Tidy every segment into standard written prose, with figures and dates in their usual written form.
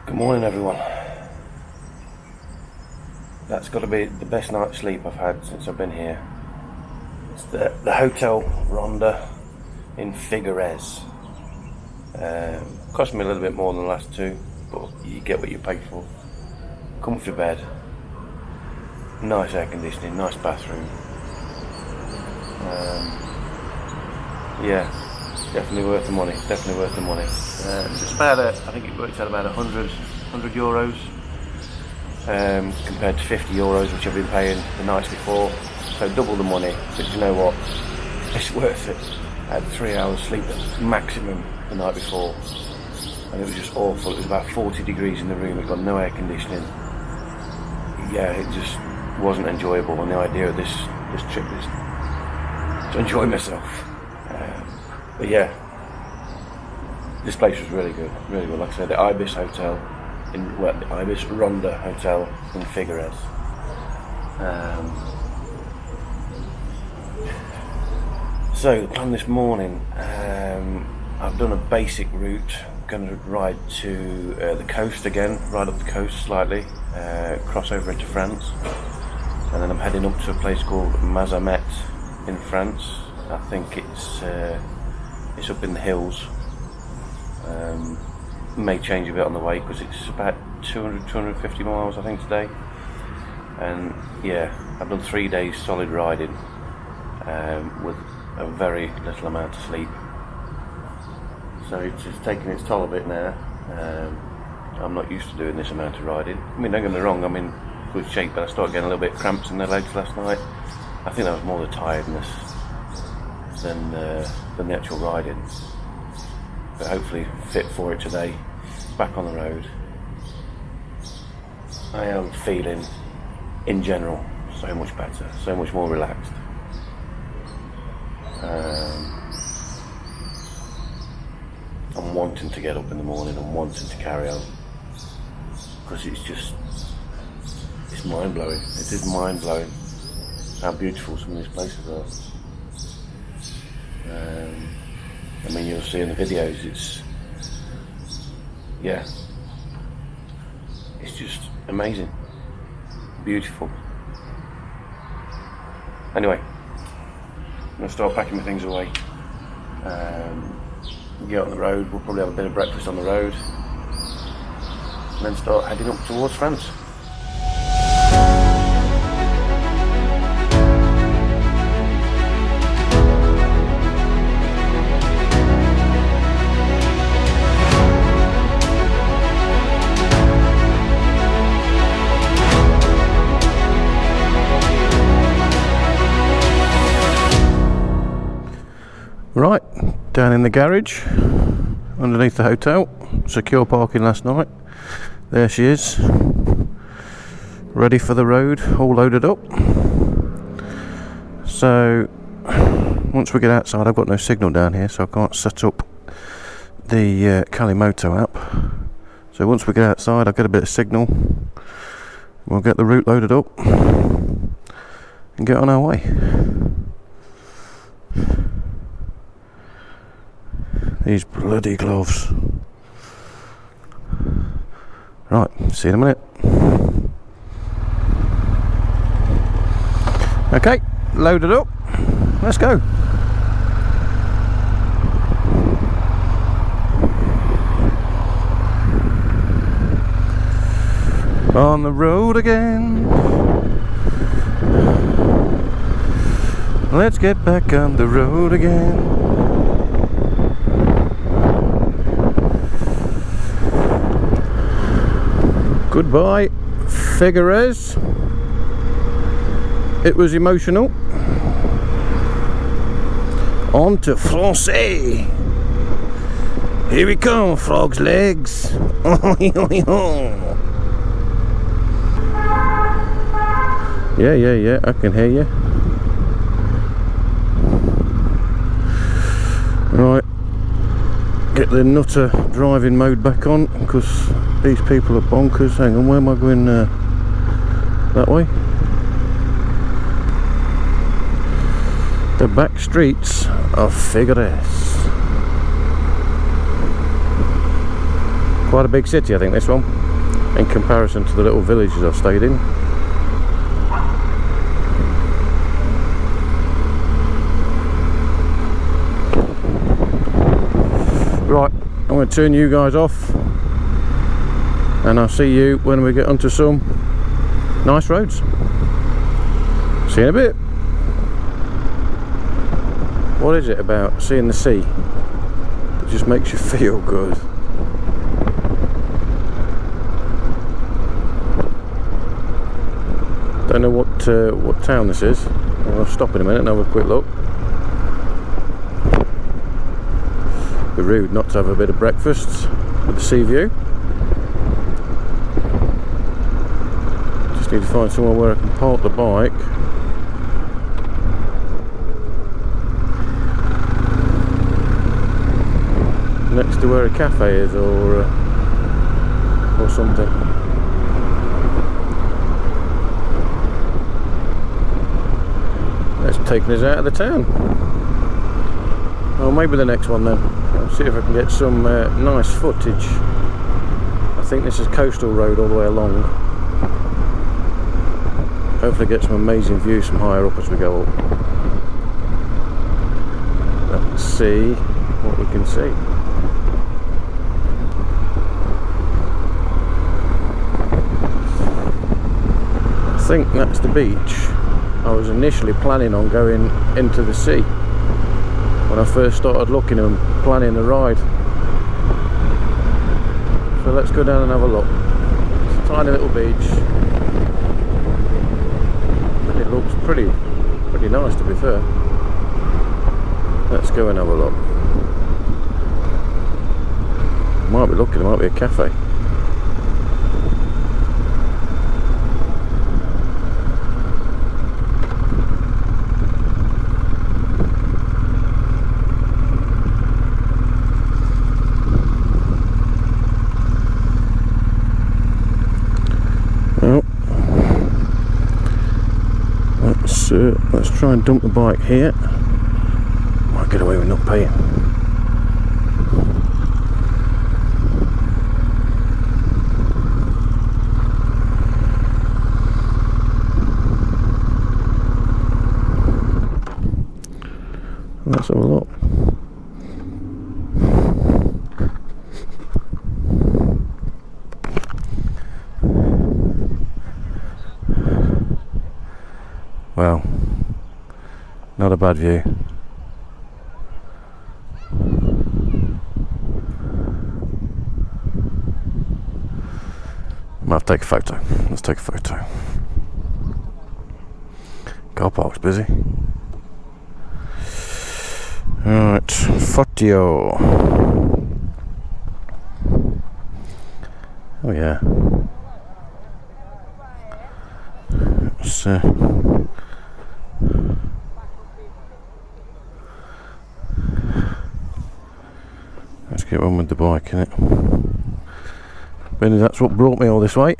Good morning, everyone. That's got to be the best night's sleep I've had since I've been here. It's the Hotel Ronda in Figueres. Cost me a little bit more than the last two, but you get what you pay for. Comfy bed, nice air conditioning, nice bathroom. Yeah, definitely worth the money. Definitely worth the money. It's about I think it works out about 100 euros compared to 50 euros, which I've been paying the nights before. So double the money. But you know what? It's worth it. I had 3 hours sleep maximum the night before, and it was just awful. It was about 40 degrees in the room. It got no air conditioning. Yeah, it just wasn't enjoyable. And the idea of this trip is to enjoy myself. But yeah, this place was really good, really good. Like I said, the Ibis Hotel, the Ibis Ronda Hotel in Figueres. So the plan this morning, I've done a basic route. I'm going to ride to the coast again, ride up the coast slightly, cross over into France, and then I'm heading up to a place called Mazamet in France. I think it's up in the hills. May change a bit on the way because it's about 250 miles I think today. And yeah, I've done 3 days solid riding with a very little amount of sleep. So it's taking its toll a bit now. I'm not used to doing this amount of riding. I mean, don't get me wrong, I'm in good shape, but I started getting a little bit cramps in the legs last night. I think that was more the tiredness than the actual riding. But hopefully fit for it today. Back on the road. I am feeling, in general, so much better, so much more relaxed. I'm wanting to get up in the morning. I'm wanting to carry on because it's mind blowing. It is mind blowing how beautiful some of these places are. I mean, you'll see in the videos, it's just amazing, beautiful. Anyway, I'm going to start packing my things away, get on the road. We'll probably have a bit of breakfast on the road, and then start heading up towards France. Right, down in the garage, underneath the hotel, secure parking last night. There she is, ready for the road, all loaded up. So, once we get outside, I've got no signal down here, so I can't set up the AZ-MOTO app. So once we get outside, I'll get a bit of signal, we'll get the route loaded up, and get on our way. These bloody gloves. Right, see you in a minute. Okay, loaded up. Let's go. On the road again. Let's get back on the road again. Goodbye, Figueres. It was emotional. On to Francais. Here we come, frog's legs. Yeah, I can hear you. Right, get the nutter driving mode back on because these people are bonkers. Hang on, where am I going? That way? The back streets of Figueres. Quite a big city, I think, this one, in comparison to the little villages I've stayed in. Right, I'm going to turn you guys off, and I'll see you when we get onto some nice roads. See you in a bit. What is it about seeing the sea that just makes you feel good? Don't know what town this is. I'll stop in a minute and have a quick look. It'd be rude not to have a bit of breakfast with the sea view. Just need to find somewhere where I can park the bike. Next to where a cafe is, or something. That's taking us out of the town. Oh, maybe the next one then. I'll see if I can get some nice footage. I think this is coastal road all the way along. Hopefully get some amazing views from higher up as we go up. Let's see what we can see. I think that's the beach. I was initially planning on going into the sea when I first started looking and planning the ride. So let's go down and have a look. It's a tiny little beach. And it looks pretty nice, to be fair. Let's go and have a look. Might be looking, there might be a cafe. Let's try and dump the bike here. Might get away with not paying. Let's have a look. Well, not a bad view. I might have to take a photo. Let's take a photo. Car park's busy. Alright, photo. Oh yeah. Let's get on with the bike, innit? But that's what brought me all this way.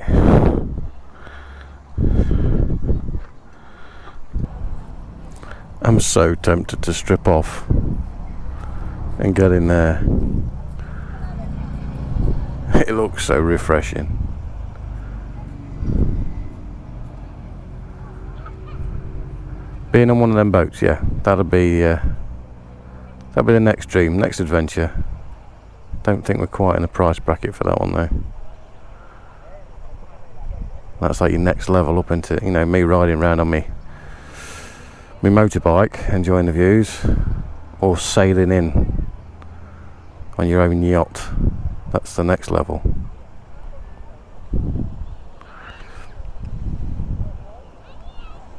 I'm so tempted to strip off and get in there. It looks so refreshing. Being on one of them boats, yeah, that'll be the next dream, next adventure. Don't think we're quite in the price bracket for that one though. That's like your next level up into, you know, me riding around on my motorbike, enjoying the views, or sailing in on your own yacht. That's the next level.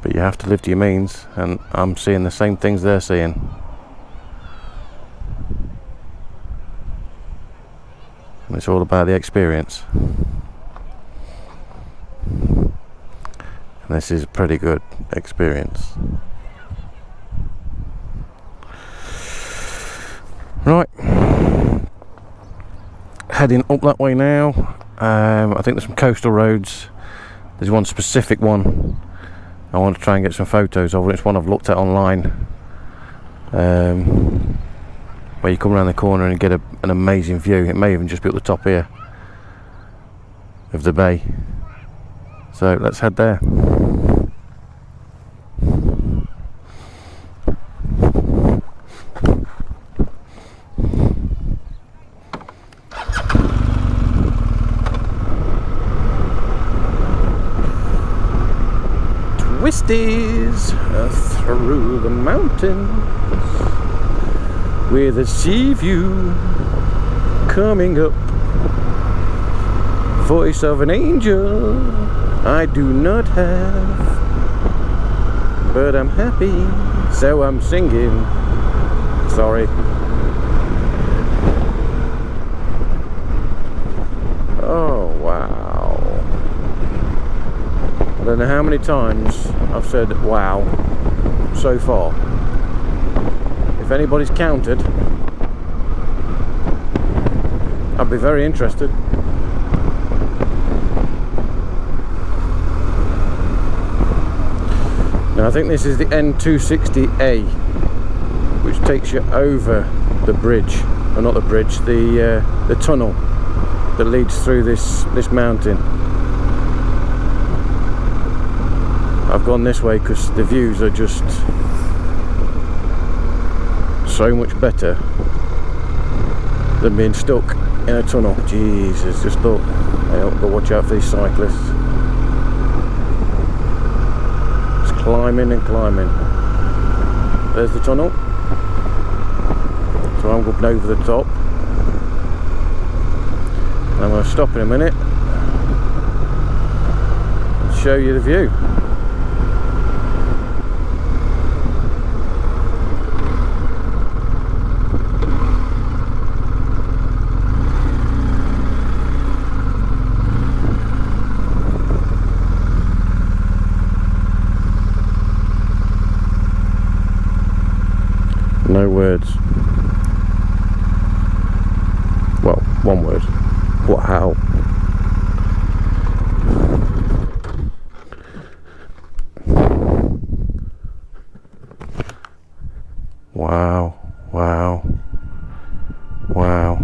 But you have to live to your means, and I'm seeing the same things they're seeing. And it's all about the experience. And this is a pretty good experience. Right, heading up that way now. I think there's some coastal roads. There's one specific one I want to try and get some photos of. It's one I've looked at online, where you come around the corner and get an amazing view. It may even just be at the top here. of the bay. So let's head there. Twisties through the mountains with a sea view coming up. Voice of an angel I do not have, but I'm happy, so I'm singing. Sorry. Oh wow. I don't know how many times I've said wow so far. If anybody's counted, I'd be very interested. Now I think this is the N260A, which takes you over the bridge, or not the bridge, the tunnel that leads through this mountain. I've gone this way because the views are just so much better than being stuck in a tunnel. Jesus, just look. I've got to watch out for these cyclists. Just climbing and climbing. There's the tunnel. So I'm going over the top. I'm going to stop in a minute and show you the view. No words. Well, one word. Wow. Wow. Wow. Wow.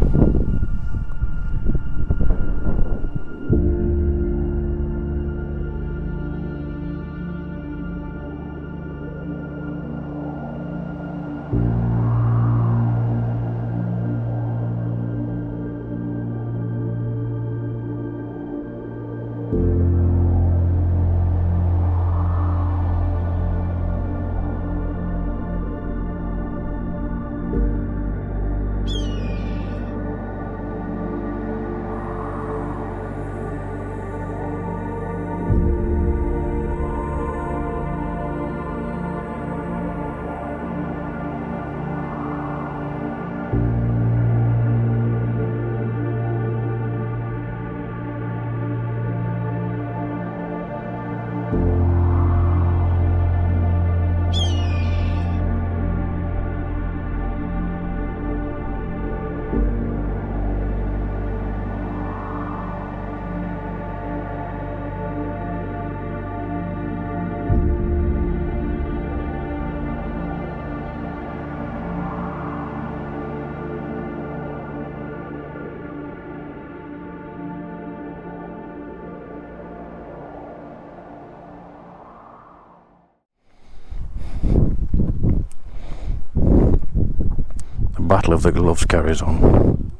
Battle of the Gloves carries on.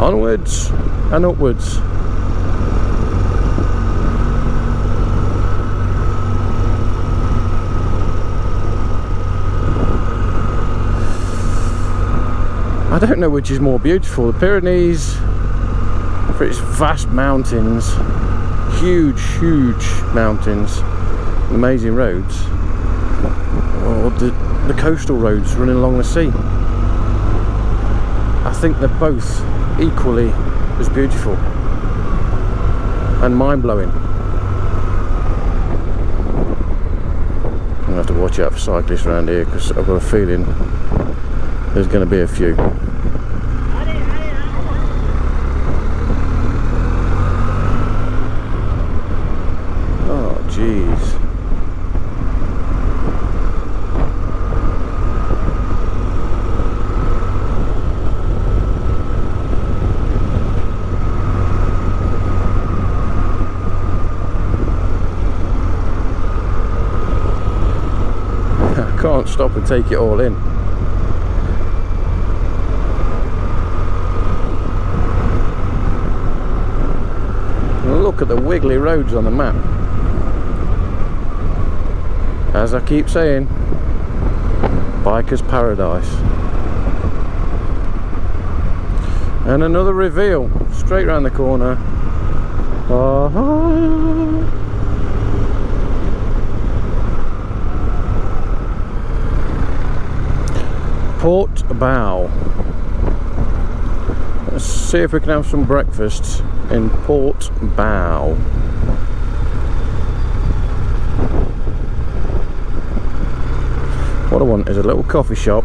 Onwards and upwards. I don't know which is more beautiful, the Pyrenees for its vast mountains, huge mountains, amazing roads, or the coastal roads running along the sea. I think they're both equally as beautiful and mind-blowing. I'm going to have to watch out for cyclists around here because I've got a feeling there's going to be a few. Jeez. can't stop and take it all in. And look at the wiggly roads on the map. As I keep saying, biker's paradise. And another reveal straight round the corner. Port Bow. Let's see if we can have some breakfast in Port Bow. What I want is a little coffee shop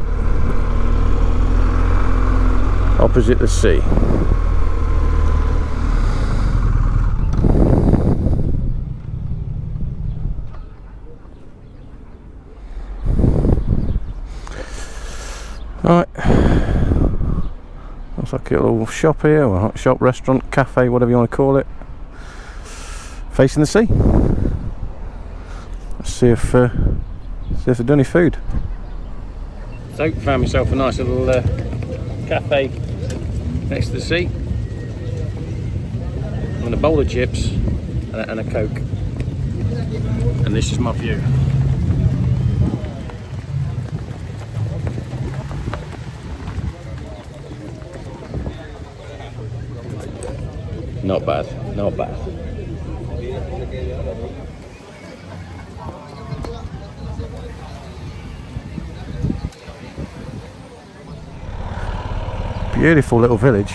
opposite the sea. Right, looks like a little shop here, or shop, restaurant, cafe, whatever you want to call it, facing the sea. Let's see if they've done any food. So, found myself a nice little cafe next to the sea, and a bowl of chips and a Coke, and this is my view. Not bad, not bad. Beautiful little village.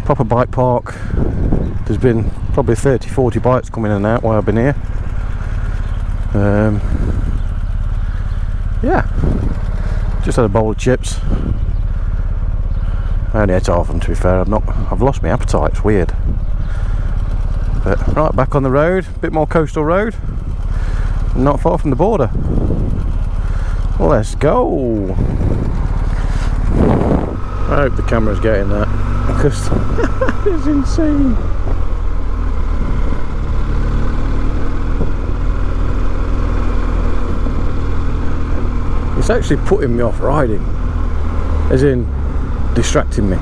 Proper bike park. There's been probably 30-40 bikes coming in and out while I've been here. Yeah, just had a bowl of chips. I only ate half of them, to be fair. I've lost my appetite, it's weird. But right, back on the road, a bit more coastal road, not far from the border. Let's go. I hope the camera's getting that, because that is insane. It's actually putting me off riding, as in distracting me.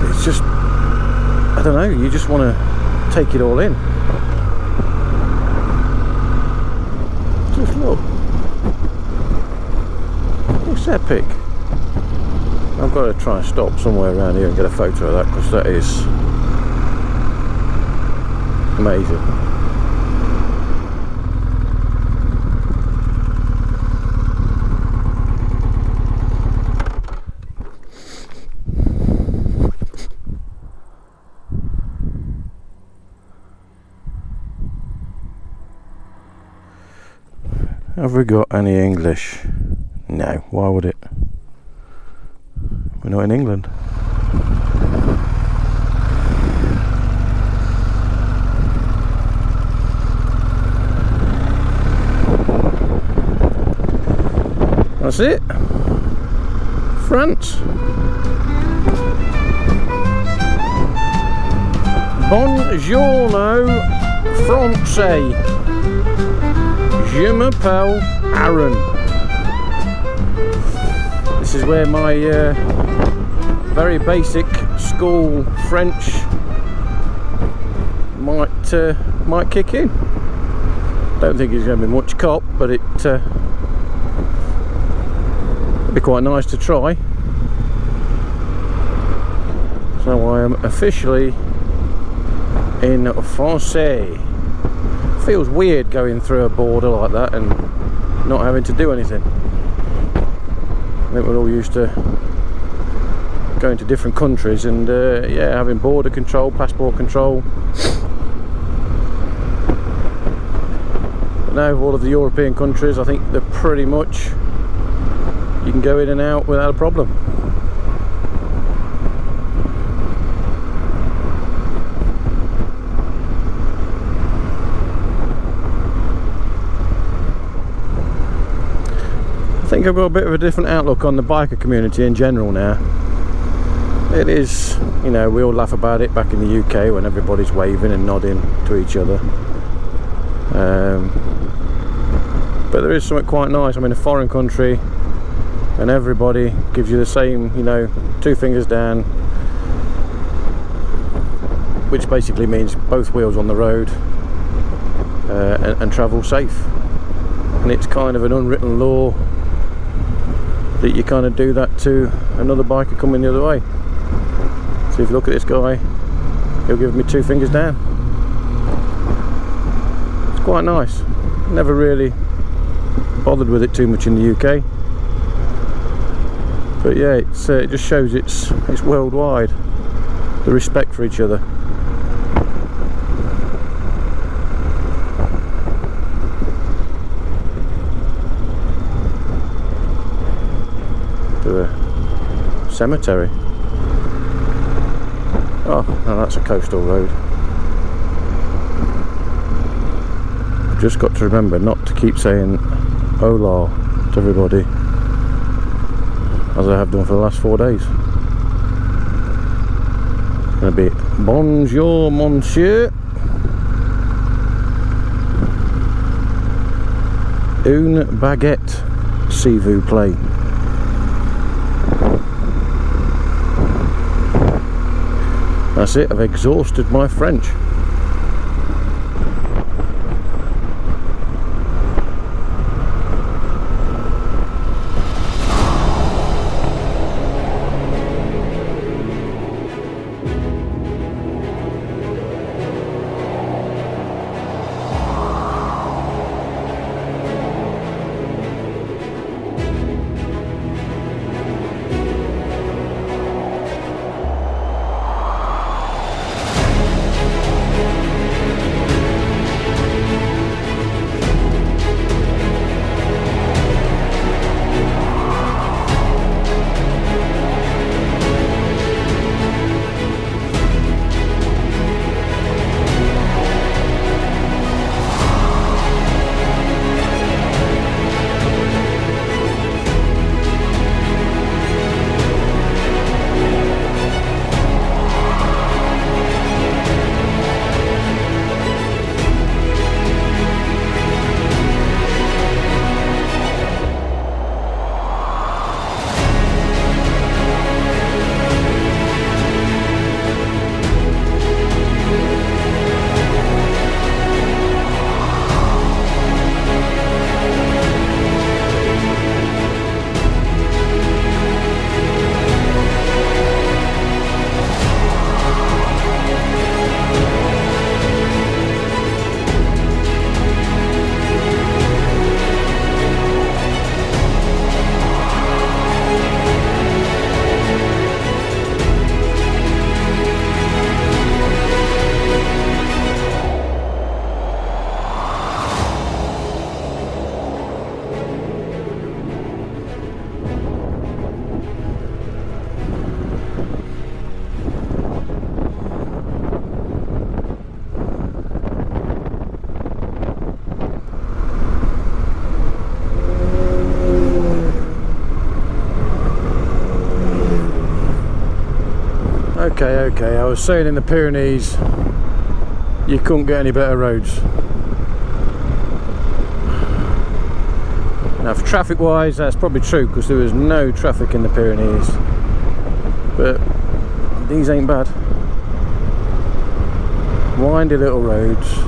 It's just, I don't know, you just want to take it all in. Just look. It's epic. I've got to try and stop somewhere around here and get a photo of that, because that is amazing. Have we got any English? No, why would it? We're not in England. That's it. France. Buongiorno, Francais. Je m'appelle Aaron. This is where my very basic school French might kick in. Don't think it's going to be much cop, but it'd be quite nice to try. So I am officially in Francais. Feels weird going through a border like that and not having to do anything. I think we're all used to going to different countries and yeah, having border control, passport control. But now all of the European countries, I think they're pretty much, you can go in and out without a problem. I think I've got a bit of a different outlook on the biker community in general now. It is, you know, we all laugh about it back in the UK when everybody's waving and nodding to each other. But there is something quite nice. I'm in a foreign country and everybody gives you the same, you know, 2 fingers down, which basically means both wheels on the road, and travel safe. And it's kind of an unwritten law that you kind of do that to another biker coming the other way. So if you look at this guy, he'll give me 2 fingers down. It's quite nice. Never really bothered with it too much in the UK, but yeah, it just shows it's worldwide, the respect for each other. To a cemetery. Oh, no, that's a coastal road. I've just got to remember not to keep saying hola to everybody, as I have done for the last 4 days. It's going to be bonjour monsieur, une baguette s'il vous plaît. That's it, I've exhausted my French. Okay, I was saying in the Pyrenees you couldn't get any better roads. Now for traffic wise that's probably true, because there was no traffic in the Pyrenees, but these ain't bad. Windy little roads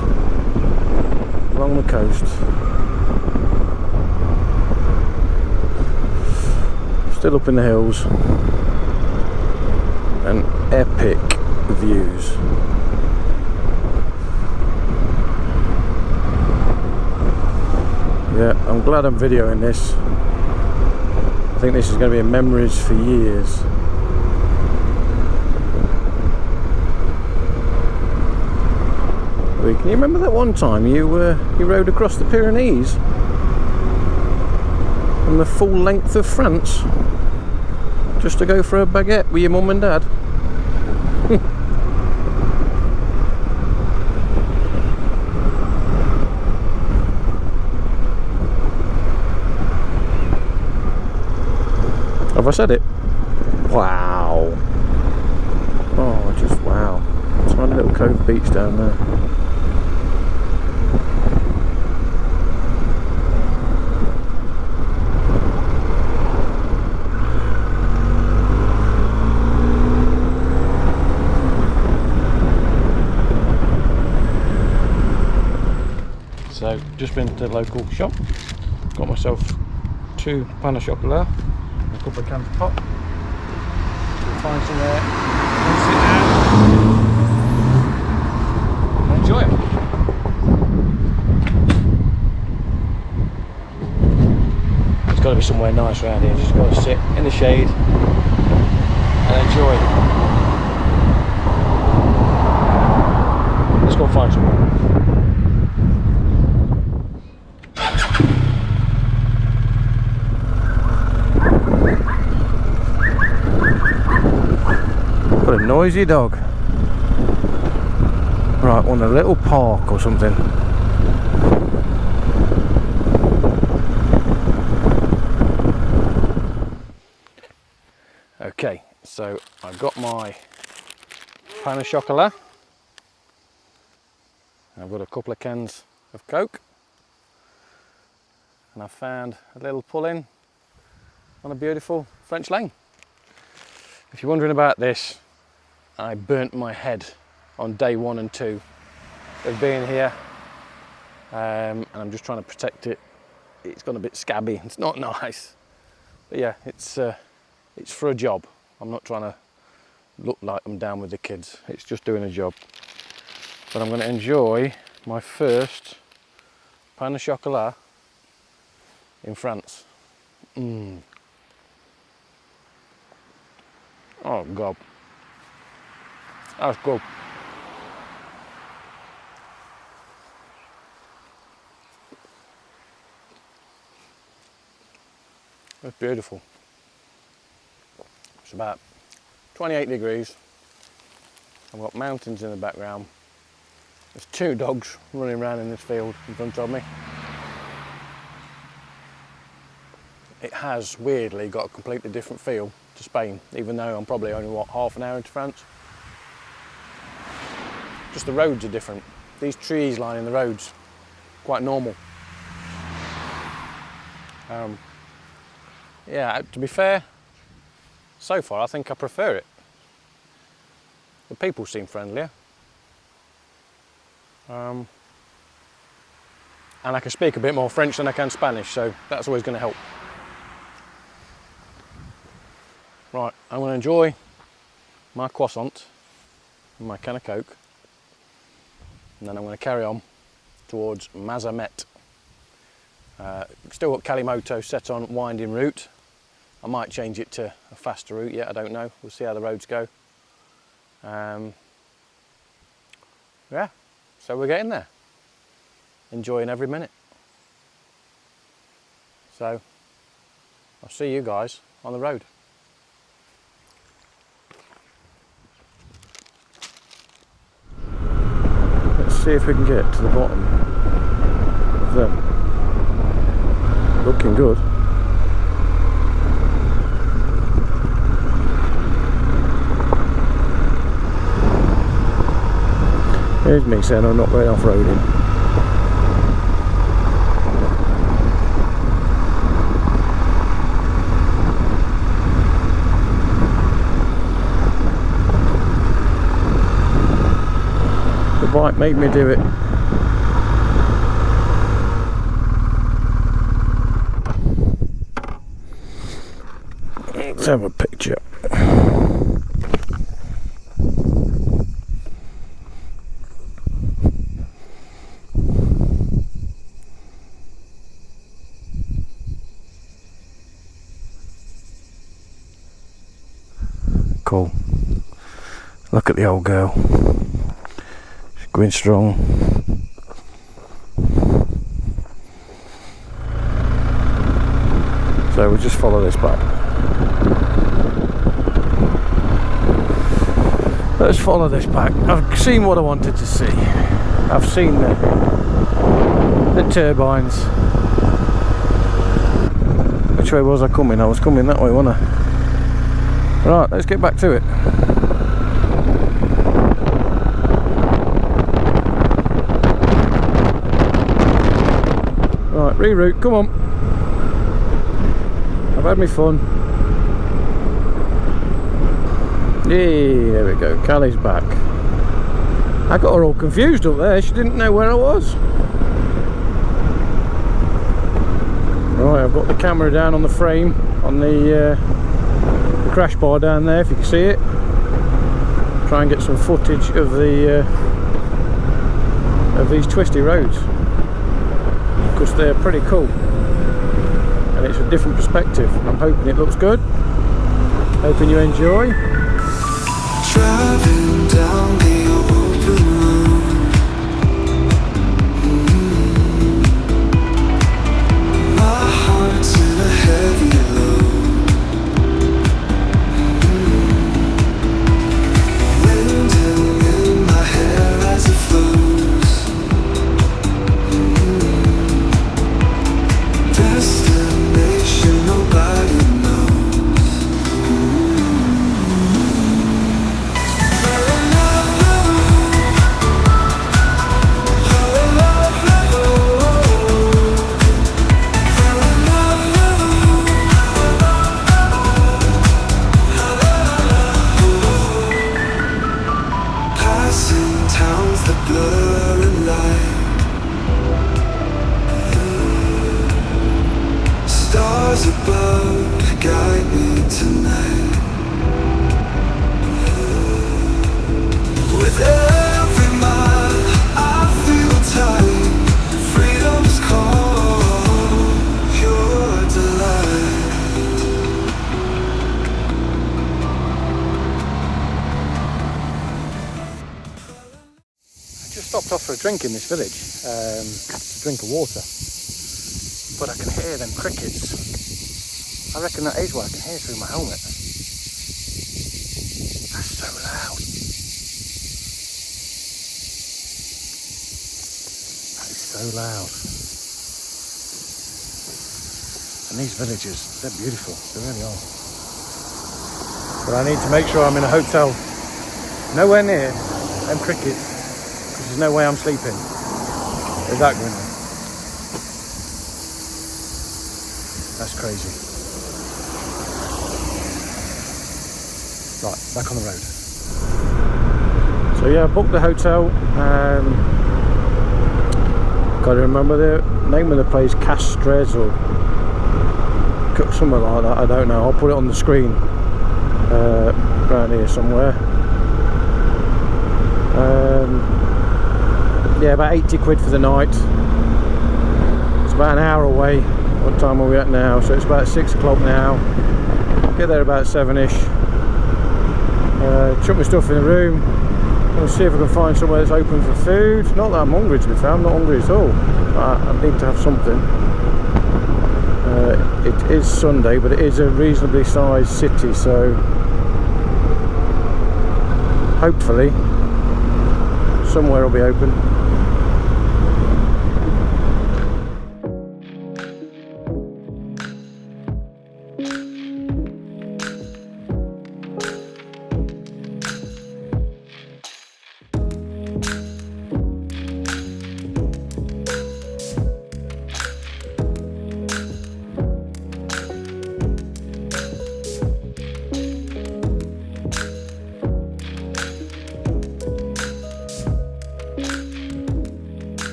along the coast, still up in the hills, and epic views. Yeah, I'm glad I'm videoing this. I think this is going to be in memories for years. Can you remember that one time you rode across the Pyrenees on the full length of France just to go for a baguette with your mum and dad? Have I said it? Wow. Oh, just wow. Tiny little cove beach down there. So just been to the local shop, got myself 2 pain au chocolat, a couple of cans of pop. We'll find somewhere and sit down and enjoy it. It's got to be somewhere nice around here, just got to sit in the shade and enjoy. Let's go find somewhere. What a noisy dog. Right, want a little park or something. Okay, so I've got my pain au chocolat. I've got a couple of cans of Coke. And I've found a little pull-in on a beautiful French lane. If you're wondering about this, I burnt my head on day 1 and 2 of being here, and I'm just trying to protect it. It's gone a bit scabby, it's not nice, but yeah, it's for a job. I'm not trying to look like I'm down with the kids, it's just doing a job. But I'm going to enjoy my first pain au chocolat in France. Oh God, that's good. That's beautiful. It's about 28 degrees. I've got mountains in the background. There's 2 dogs running around in this field in front of me. It has weirdly got a completely different feel to Spain, even though I'm probably only, what, half an hour into France? Just the roads are different. These trees lining the roads, quite normal. Yeah, to be fair, so far I think I prefer it. The people seem friendlier. And I can speak a bit more French than I can Spanish, so that's always going to help. Right, I'm going to enjoy my croissant and my can of Coke, and then I'm going to carry on towards Mazamet. Still got AZ-MOTO set on winding route. I might change it to a faster route yet, I don't know. We'll see how the roads go. Yeah, so we're getting there. Enjoying every minute. So, I'll see you guys on the road. Let's see if we can get to the bottom of them. Looking good. Here's me saying I'm not going off-roading. The bike made me do it. Let's have a picture. Cool. Look at the old girl. She's going strong. So we'll just follow this back. Let's follow this back. I've seen what I wanted to see. I've seen the turbines. Which way was I coming? I was coming that way, wasn't I? Right, let's get back to it. Right, reroute, come on. I've had my fun. Yeah, there we go, Callie's back. I got her all confused up there, she didn't know where I was. Right, I've got the camera down on the frame on the crash bar down there, if you can see it. Try and get some footage of these twisty roads, because they're pretty cool and it's a different perspective. I'm hoping it looks good. Hoping you enjoy. Driving down the open road, my heart's in a heavy load. Wind in my hair as it flows. Destination nobody knows. Passing towns that blur in light. Stars above guide me tonight. With every mile I feel tight. Freedom's call, your delight. I just stopped off for a drink in this village, a drink of water, but I can hear them crickets. I reckon that is what I can hear through my helmet. That's so loud. That is so loud. And these villages, they're beautiful, they really are. But I need to make sure I'm in a hotel nowhere near them crickets, because there's no way I'm sleeping without going there. That's crazy. Right, back on the road. So yeah, I booked the hotel. Got to remember the name of the place, Castres or somewhere like that. I don't know. I'll put it on the screen around here somewhere. Yeah, about 80 quid for the night. It's about an hour away. What time are we at now? So it's about 6 o'clock now. Get there about 7ish. Chuck my stuff in the room. I'll see if I can find somewhere that's open for food. Not that I'm hungry, to be fair. I'm not hungry at all. But I need to have something. It is Sunday, but it is a reasonably sized city, so hopefully somewhere will be open.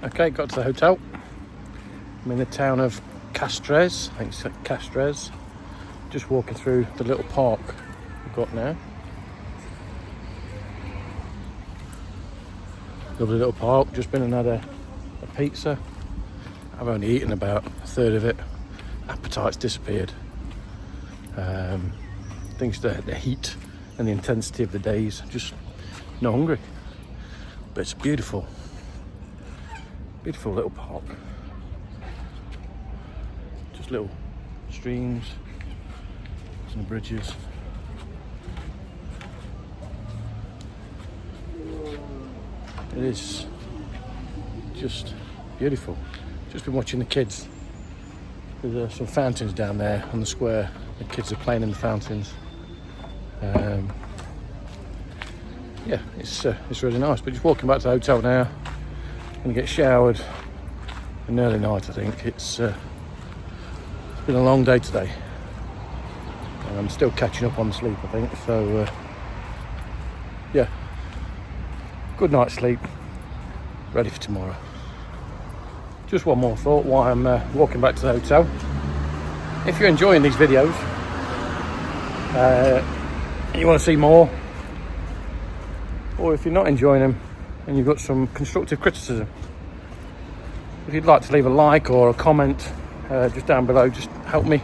Okay, got to the hotel. I'm in the town of Castres. I think it's Castres. Just walking through the little park we've got now. Lovely little park. Just been and had a pizza. I've only eaten about a third of it. Appetite's disappeared. I think it's the heat and the intensity of the days. Just not hungry. But it's beautiful. Beautiful little park. Just little streams, some bridges. It is just beautiful. Just been watching the kids. There's some fountains down there on the square. The kids are playing in the fountains. Yeah, it's really nice. But just walking back to the hotel now. Gonna get showered. An early night, I think. It's been a long day today, and I'm still catching up on sleep, I think. So yeah, good night's sleep. Ready for tomorrow. just one more thought while I'm walking back to the hotel. If you're enjoying these videos, and you want to see more, or if you're not enjoying them and you've got some constructive criticism, if you'd like to leave a like or a comment just down below, just help me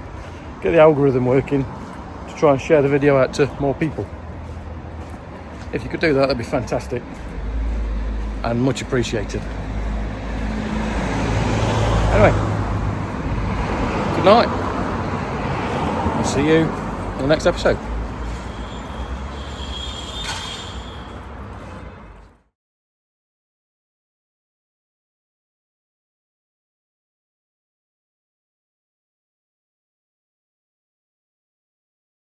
get the algorithm working to try and share the video out to more people. If you could do that, that'd be fantastic and much appreciated. Anyway, good night. I'll see you in the next episode.